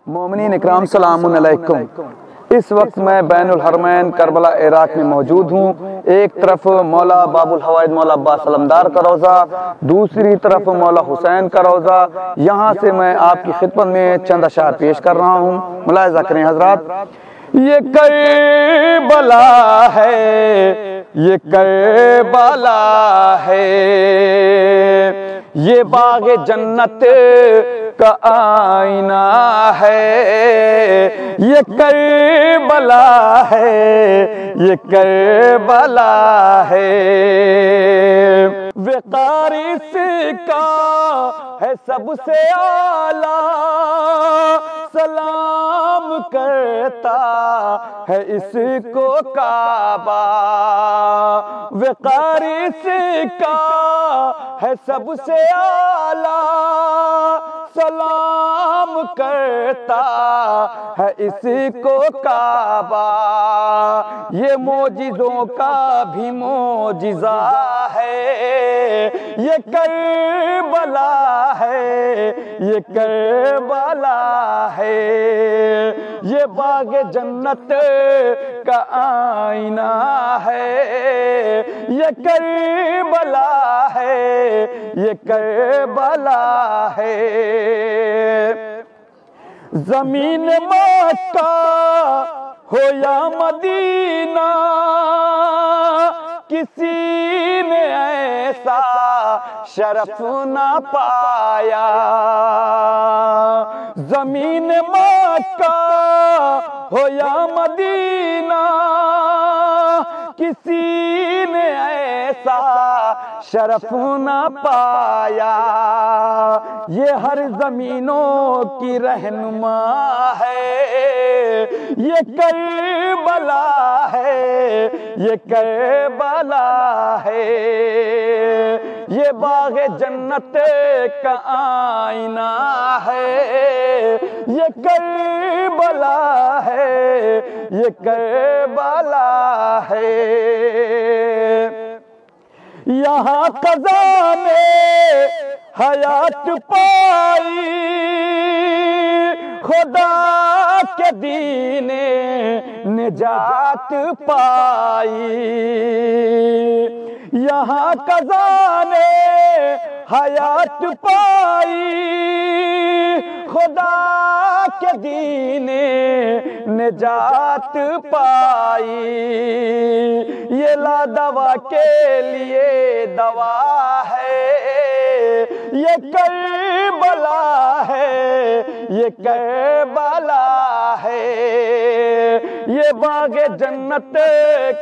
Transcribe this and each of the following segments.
मोमिनीन इकराम सलामुन अलैकुम। इस वक्त मैं बैनुल हरमैन करबला इराक में मौजूद हूँ। एक तरफ मौला बाबुल हवाइद मौला अब्बास अलमदार का रोज़ा, दूसरी तरफ मौला हुसैन का रोज़ा। यहाँ से मैं आपकी खिदमत में चंद अशार पेश कर रहा हूँ, मुलाहिज़ा करें हजरात। ये करबला है, ये करबला है, ये बाग़े जन्नत का आईना है। ये करबला है, ये करबला है, वक़ार इसका है सबसे आला, सलाम करता है इसको काबा। वक़ार इसका है सबसे आला, सलाम करता है इसको काबा। ये मोजिज़ों का भी मोजिज़ा है, ये करबला है, ये करबला है, ये बाग़े जन्नत का आईना है। ये करबला है, ये करबला है, ज़मीन मक्का हो या मदीना, किसी ने ऐसा शरफ ना पाया। ज़मीन मक्का हो या मदीना, किसी ने ऐसा शरफ ना पाया। ये हर ज़मीनों की रहनुमा है, ये करबला है, ये करबला है, ये बाग़े जन्नत का आईना है। ये करबला है, ये करबला है, यहाँ क़ज़ा ने हयात पाई, खुदा के दीने निजात पाई। यहाँ क़ज़ा ने हयात पाई, खुदा के दीने निजात पाई। ये ला दवा के लिए दवा है, ये करबला है, ये करबला है, ये बाग़े जन्नत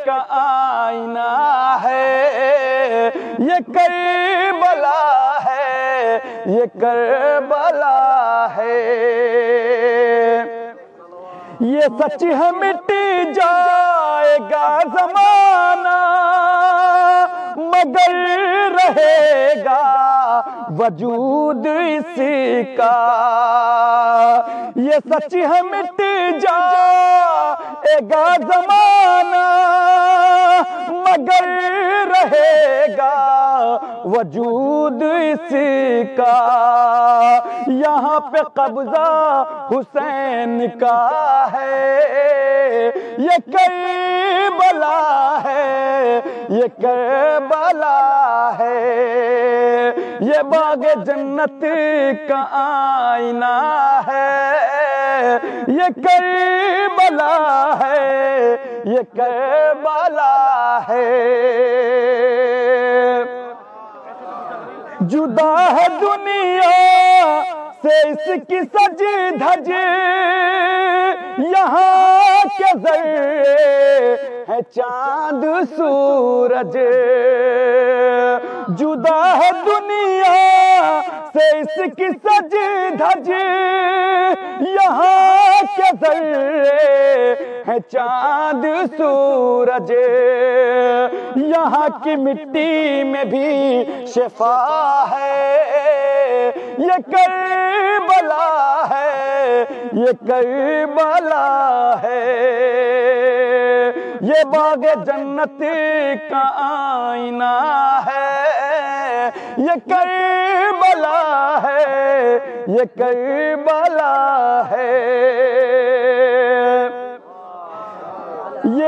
का आईना है। ये करबला है, ये करबला है, ये सच है मिट जाएगा ज़माना, मगर रहेगा वजूद इसका। ये सच है मिट जाएगा ज़माना, मगर रहेगा वजूद इसका। यहाँ पे कब्ज़ा हुसैन का है, ये करबला है, ये करबला है, ये बाग़े जन्नत का आईना है। ये करबला है, ये करबला है, जुदा है दुनिया से इसकी सज धज, यहाँ के ज़र्रे है चाँद सूरज। जुदा है दुनिया से इसकी सज धज, यहाँ के ज़र्रे है चाँद सूरज। यहाँ की मिट्टी में भी शिफा है, ये करबला है, ये करबला है, ये बाग़े जन्नत का आईना है। ये करबला है, ये करबला है।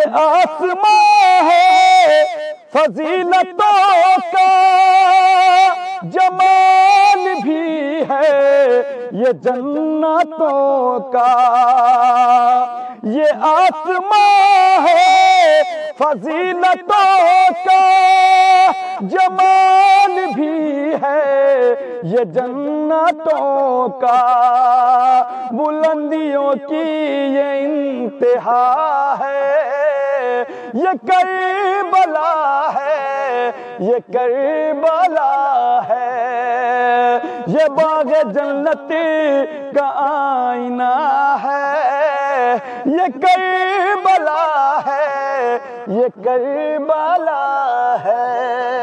आसमां है फजीलतों का, जमाल भी है ये जन्नतों का। ये आसमां है फजीलतों का, जमाल भी है ये जन्नतों का। बुलंदियों की ये इंतहा है, ये करबला है, ये करबला है। ये बाग जन्नत का आईना है, ये करबला है, ये करबला है।